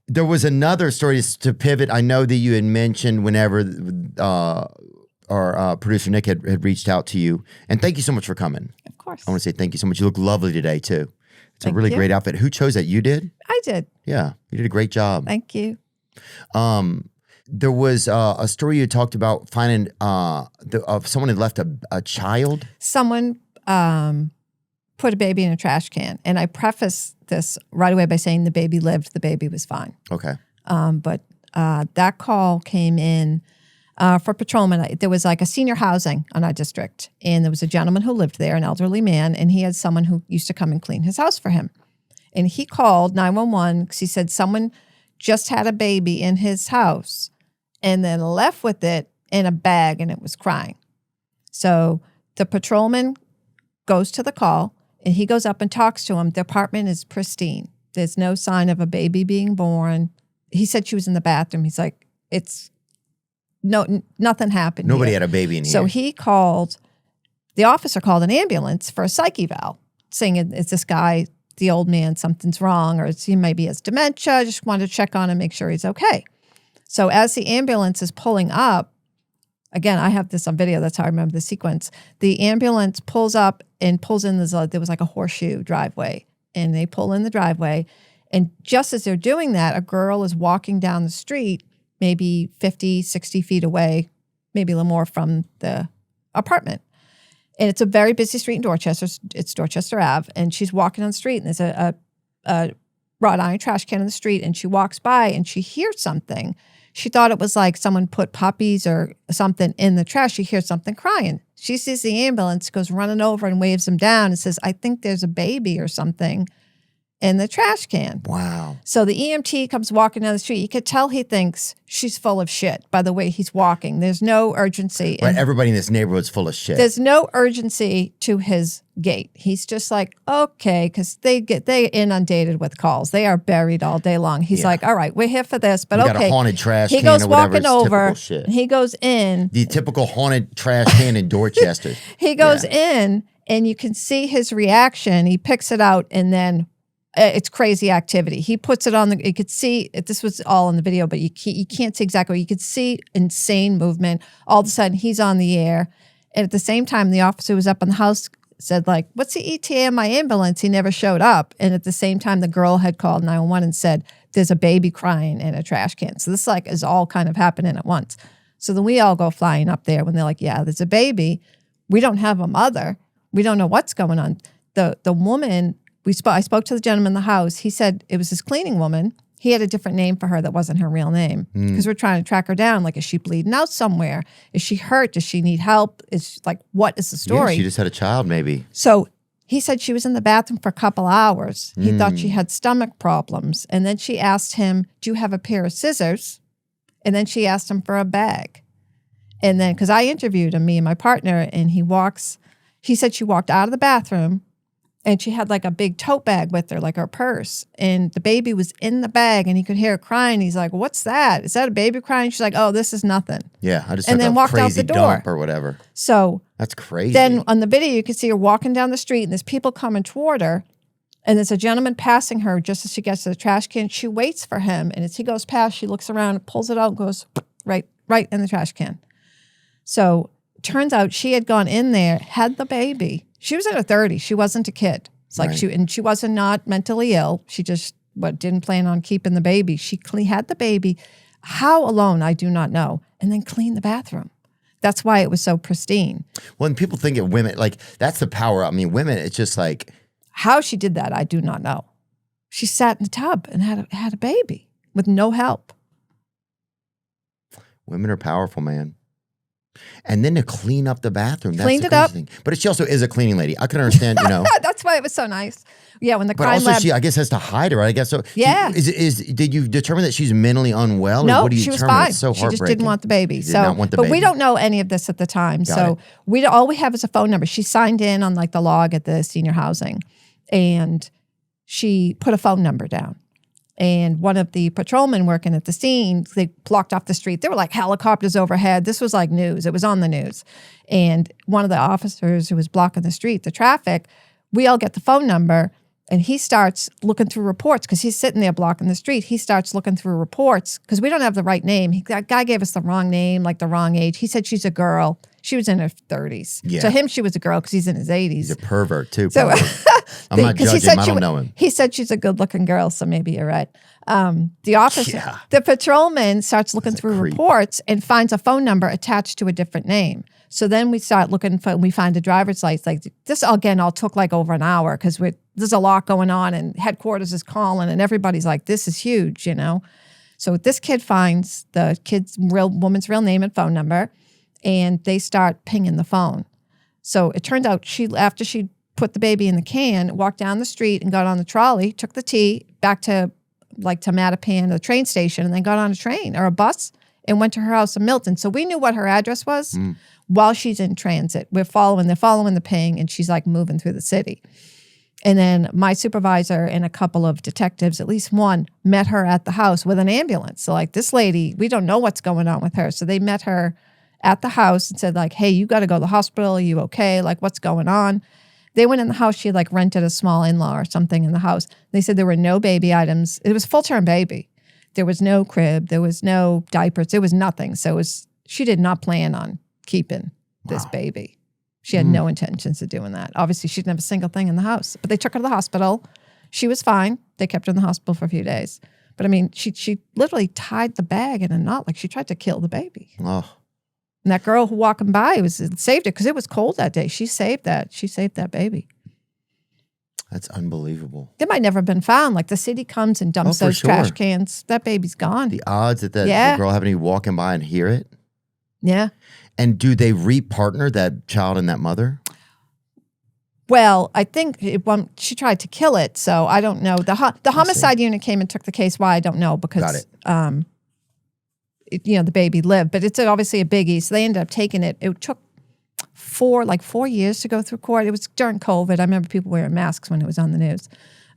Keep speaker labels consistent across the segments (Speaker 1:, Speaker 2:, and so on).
Speaker 1: There was another story to pivot. I know that you had mentioned whenever our producer Nick had reached out to you. And thank you so much for coming.
Speaker 2: Of course.
Speaker 1: I want to say thank you so much. You look lovely today, too. It's
Speaker 2: Thank
Speaker 1: a really
Speaker 2: you.
Speaker 1: great outfit. Who chose that? You did?
Speaker 2: I did.
Speaker 1: Yeah. You did a great job.
Speaker 2: Thank you.
Speaker 1: There was a story you talked about finding someone had left a child.
Speaker 2: Someone put a baby in a trash can. And I preface this right away by saying the baby lived, the baby was fine.
Speaker 1: Okay.
Speaker 2: But that call came in for patrolman. There was like a senior housing on our district. And there was a gentleman who lived there, an elderly man, and he had someone who used to come and clean his house for him. And he called 911 because he said someone just had a baby in his house and then left with it in a bag and it was crying. So the patrolman goes to the call and he goes up and talks to him. The apartment is pristine. There's no sign of a baby being born. He said she was in the bathroom. He's like, nothing happened.
Speaker 1: Nobody
Speaker 2: here.
Speaker 1: had a baby in here.
Speaker 2: So the officer called an ambulance for a psych eval, saying, it's this guy, the old man, something's wrong, or he maybe has dementia. Just wanted to check on him, make sure he's okay. So as the ambulance is pulling up, again, I have this on video. That's how I remember the sequence. The ambulance pulls up and pulls in. There was like a horseshoe driveway, and they pull in the driveway. And just as they're doing that, a girl is walking down the street, maybe 50, 60 feet away, maybe a little more from the apartment. And it's a very busy street in Dorchester. It's Dorchester Ave. And she's walking on the street, and there's a wrought iron trash can in the street. And she walks by and she hears something. She thought it was like someone put puppies or something in the trash. She hears something crying. She sees the ambulance, goes running over and waves them down and says, I think there's a baby or something in the trash can.
Speaker 1: Wow.
Speaker 2: So the EMT comes walking down the street. You could tell he thinks she's full of shit by the way he's walking. There's no urgency.
Speaker 1: Right, everybody in this neighborhood's full of shit.
Speaker 2: There's no urgency to his gait. He's just like, okay, because they inundated with calls. They are buried all day long. He's like, all right, we're here for this, but
Speaker 1: we
Speaker 2: okay.
Speaker 1: got a haunted trash
Speaker 2: he
Speaker 1: can
Speaker 2: goes
Speaker 1: or whatever.
Speaker 2: walking over.
Speaker 1: Shit.
Speaker 2: And he goes in.
Speaker 1: The typical haunted trash can in Dorchester.
Speaker 2: He goes in, and you can see his reaction. He picks it out, and then it's crazy activity. He puts it on you could see, this was all in the video, but you can't see exactly. You could see insane movement. All of a sudden, he's on the air. And at the same time, the officer who was up in the house said, like, what's the ETA on my ambulance? He never showed up. And at the same time, the girl had called 911 and said, there's a baby crying in a trash can. So this is all kind of happening at once. So then we all go flying up there when they're like, yeah, there's a baby. We don't have a mother. We don't know what's going on. The woman... I spoke to the gentleman in the house. He said it was his cleaning woman. He had a different name for her that wasn't her real name because we're trying to track her down. Like, is she bleeding out somewhere? Is she hurt? Does she need help? What is the story?
Speaker 1: Yeah, she just had a child, maybe.
Speaker 2: So he said she was in the bathroom for a couple hours. He thought she had stomach problems. And then she asked him, do you have a pair of scissors? And then she asked him for a bag. And then, because I interviewed him, me and my partner, and he said she walked out of the bathroom, and she had like a big tote bag with her, like her purse. And the baby was in the bag, and he could hear her crying. He's like, what's that? Is that a baby crying? She's like, oh, this is nothing.
Speaker 1: Yeah, I just
Speaker 2: and then walked out the door
Speaker 1: dump or whatever.
Speaker 2: So
Speaker 1: that's crazy.
Speaker 2: Then on the video, you can see her walking down the street, and there's people coming toward her. And there's a gentleman passing her just as she gets to the trash can. She waits for him. And as he goes past, she looks around, pulls it out, and goes right in the trash can. So it turns out she had gone in there, had the baby. She was in her 30s. She wasn't a kid. It's like she wasn't not mentally ill. She just didn't plan on keeping the baby. She had the baby. How alone, I do not know. And then cleaned the bathroom. That's why it was so pristine.
Speaker 1: When people think of women, like, that's the power. I mean, women, it's just like.
Speaker 2: How she did that, I do not know. She sat in the tub and had a baby with no help.
Speaker 1: Women are powerful, man. And then to clean up the bathroom.
Speaker 2: Cleaned
Speaker 1: that's
Speaker 2: it up.
Speaker 1: thing. But she also is a cleaning lady. I can understand,
Speaker 2: That's why it was so nice. Yeah, when the
Speaker 1: but
Speaker 2: crime
Speaker 1: also
Speaker 2: lab.
Speaker 1: she, I guess, has to hide her. I guess so.
Speaker 2: Yeah.
Speaker 1: Did you determine that she's mentally unwell?
Speaker 2: No,
Speaker 1: or what do you
Speaker 2: she was
Speaker 1: determine?
Speaker 2: fine.
Speaker 1: It's so
Speaker 2: she just
Speaker 1: heartbreaking.
Speaker 2: didn't want the baby.
Speaker 1: Did not want the baby.
Speaker 2: But we don't know any of this at the time.
Speaker 1: Got
Speaker 2: it. All we have is a phone number. She signed in on like the log at the senior housing, and she put a phone number down. And one of the patrolmen working at the scene, they blocked off the street. There were like helicopters overhead. This was like news. It was on the news. And one of the officers who was blocking the street, the traffic, we all get the phone number. And he starts looking through reports because he's sitting there blocking the street. He starts looking through reports because we don't have the right name. That guy gave us the wrong name, like the wrong age. He said she's a girl. She was in her 30s.
Speaker 1: Yeah.
Speaker 2: To him, she was a girl because he's in his 80s.
Speaker 1: He's a pervert too.
Speaker 2: So
Speaker 1: I'm not judging him. I don't know him.
Speaker 2: He said she's a good-looking girl, so maybe you're right. The officer,
Speaker 1: Yeah.
Speaker 2: the patrolman starts looking
Speaker 1: That's a
Speaker 2: through
Speaker 1: creep.
Speaker 2: reports and finds a phone number attached to a different name. So then we start looking for, we find a driver's license. Like this again, all took like over an hour because there's a lot going on and headquarters is calling and everybody's like, this is huge, you know? So this kid finds the woman's real name and phone number and they start pinging the phone. So it turned out after she put the baby in the can, walked down the street and got on the trolley, took the T back to Mattapan, the train station, and then got on a train or a bus and went to her house in Milton. So we knew what her address was while she's in transit. They're following the ping, and she's like moving through the city. And then my supervisor and a couple of detectives, at least one, met her at the house with an ambulance. So like this lady, we don't know what's going on with her. So they met her at the house and said like, hey, you got to go to the hospital. Are you okay? Like what's going on? They went in the house. She had like rented a small in-law or something in the house. They said there were no baby items. It was a full-term baby. There was no crib. There was no diapers. There was nothing. So she did not plan on keeping this baby. She had no intentions of doing that. Obviously, she didn't have a single thing in the house. But they took her to the hospital. She was fine. They kept her in the hospital for a few days. But I mean, she literally tied the bag in a knot. Like she tried to kill the baby.
Speaker 1: Oh.
Speaker 2: And that girl who walking by saved it because it was cold that day. She saved that. She saved that baby.
Speaker 1: That's unbelievable.
Speaker 2: It might never have been found. Like the city comes and dumps those trash cans. That baby's gone.
Speaker 1: The odds that the girl having to be walking by and hear it.
Speaker 2: Yeah.
Speaker 1: And do they repartner that child and that mother?
Speaker 2: Well, I think she tried to kill it, so I don't know. The homicide unit came and took the case. Why, I don't know, because the baby lived. But it's obviously a biggie, so they ended up taking it. It took 4 years to go through court. It was during COVID. I remember people wearing masks when it was on the news.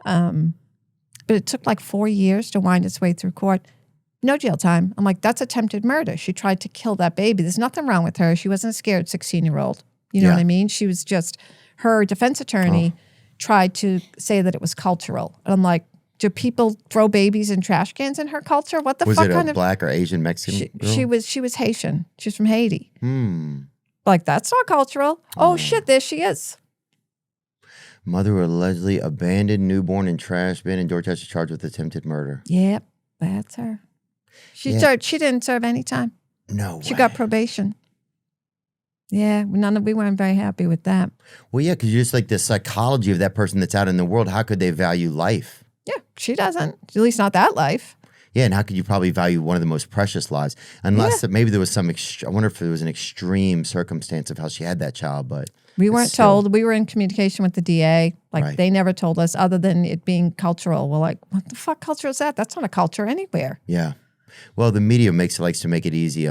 Speaker 2: But it took 4 years to wind its way through court. No jail time. I'm like, that's attempted murder. She tried to kill that baby. There's nothing wrong with her. She wasn't a scared 16-year-old. You know what I mean? She was just, her defense attorney tried to say that it was cultural. And I'm like, do people throw babies in trash cans in her culture? What the fuck kind of...
Speaker 1: Was it a black or Asian Mexican girl?
Speaker 2: She was Haitian. She was from Haiti. Like, that's not cultural. Oh, shit, there she is.
Speaker 1: Mother who allegedly abandoned newborn in trash bin in Dorchester charged with attempted murder.
Speaker 2: Yep, that's her. She didn't serve any time.
Speaker 1: No way.
Speaker 2: She got probation. Yeah, we weren't very happy with that.
Speaker 1: Well, yeah, because just like the psychology of that person that's out in the world, how could they value life?
Speaker 2: Yeah, she doesn't. At least not that life.
Speaker 1: Yeah, and how could you probably value one of the most precious lives? Unless maybe there was some, I wonder if there was an extreme circumstance of how she had that child, but...
Speaker 2: We weren't told. We were in communication with the DA. They never told us other than it being cultural. We're like, what the fuck culture is that? That's not a culture anywhere.
Speaker 1: Yeah. Well, the media likes to make it easy.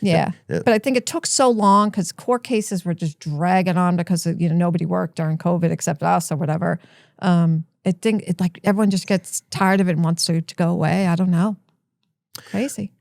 Speaker 2: Yeah. But I think it took so long because court cases were just dragging on because nobody worked during COVID except us or whatever. I think everyone just gets tired of it and wants to go away. I don't know. Crazy.